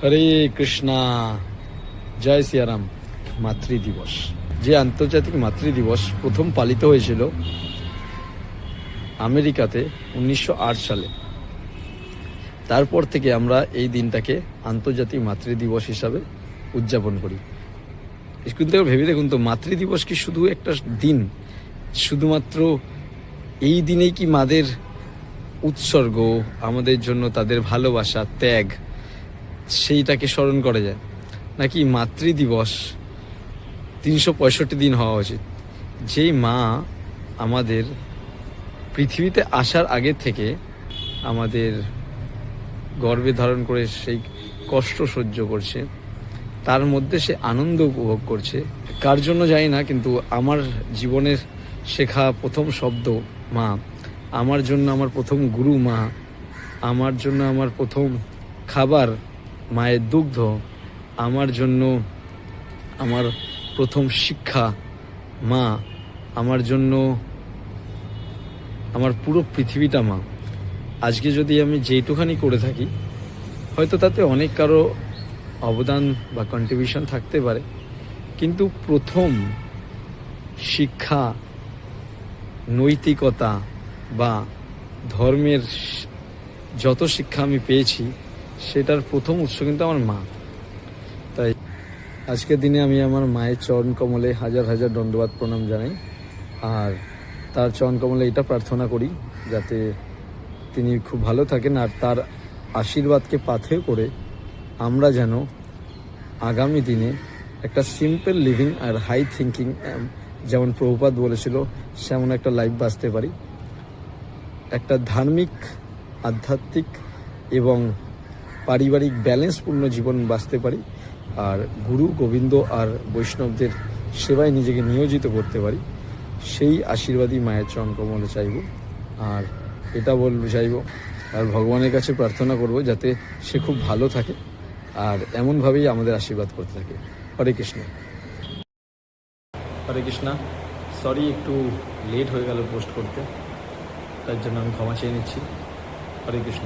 হরে কৃষ্ণা, জয় সিয়ারাম। মাতৃ দিবস, যে আন্তর্জাতিক মাতৃ দিবস প্রথম পালিত হয়েছিল আমেরিকাতে 1908 সালে, তারপর থেকে আমরা এই দিনটাকে আন্তর্জাতিক মাতৃ দিবস হিসাবে উদযাপন করি। কিন্তু ভেবে দেখুন তো, মাতৃ দিবস কি শুধু একটা দিন? শুধুমাত্র এই দিনেই কি মাদের উৎসর্গ, আমাদের জন্য তাদের ভালোবাসা, ত্যাগ, সেইটাকে স্মরণ করা যায়? নাকি মাতৃ দিবস 365 দিন হওয়া উচিত? যেই মা আমাদের পৃথিবীতে আসার আগে থেকে আমাদের গর্ভে ধারণ করে সেই কষ্ট সহ্য করছে, তার মধ্যে সে আনন্দ উপভোগ করছে, কার জন্য জানি না, কিন্তু আমার জীবনের শেখা প্রথম শব্দ মা, আমার জন্য আমার প্রথম গুরু মা, আমার জন্য আমার প্রথম খাবার মায়ের দুগ্ধ, আমার জন্য আমার প্রথম শিক্ষা মা, আমার জন্য আমার পুরো পৃথিবীটা মা। আজকে যদি আমি যেইটুখানি করে থাকি, হয়তো তাতে অনেক কারো অবদান বা কন্ট্রিবিউশন থাকতে পারে, কিন্তু প্রথম শিক্ষা, নৈতিকতা বা ধর্মের যত শিক্ষা আমি পেয়েছি, সেটার প্রথম উৎস কিন্তু আমার মা। তাই আজকের দিনে আমি আমার মায়ের চরণ কমলে হাজার হাজার দণ্ডবাদ প্রণাম জানাই, আর তার চরণ কমলে এটা প্রার্থনা করি যাতে তিনি খুব ভালো থাকেন, আর তার আশীর্বাদকে পাথেয় করে আমরা যেন আগামী দিনে একটা সিম্পল লিভিং আর হাই থিঙ্কিং, যেমন প্রভুপাদ বলেছিল, সেমন একটা লাইফ বাঁচতে পারি, একটা ধার্মিক, আধ্যাত্মিক এবং পারিবারিক ব্যালেন্সপূর্ণ জীবন বাঁচতে পারি, আর গুরু গোবিন্দ আর বৈষ্ণবদের সেবায় নিজেকে নিয়োজিত করতে পারি। সেই আশীর্বাদই মায়ের চরণ কমলে চাইব, আর এটা চাইব আর ভগবানের কাছে প্রার্থনা করব যাতে সে খুব ভালো থাকে, আর এমনভাবেই আমাদের আশীর্বাদ করতে থাকে। হরে কৃষ্ণ। হরে কৃষ্ণা। সরি, একটু লেট হয়ে গেল পোস্ট করতে, তার জন্য আমি ক্ষমা চেয়ে নিচ্ছি। হরে কৃষ্ণ।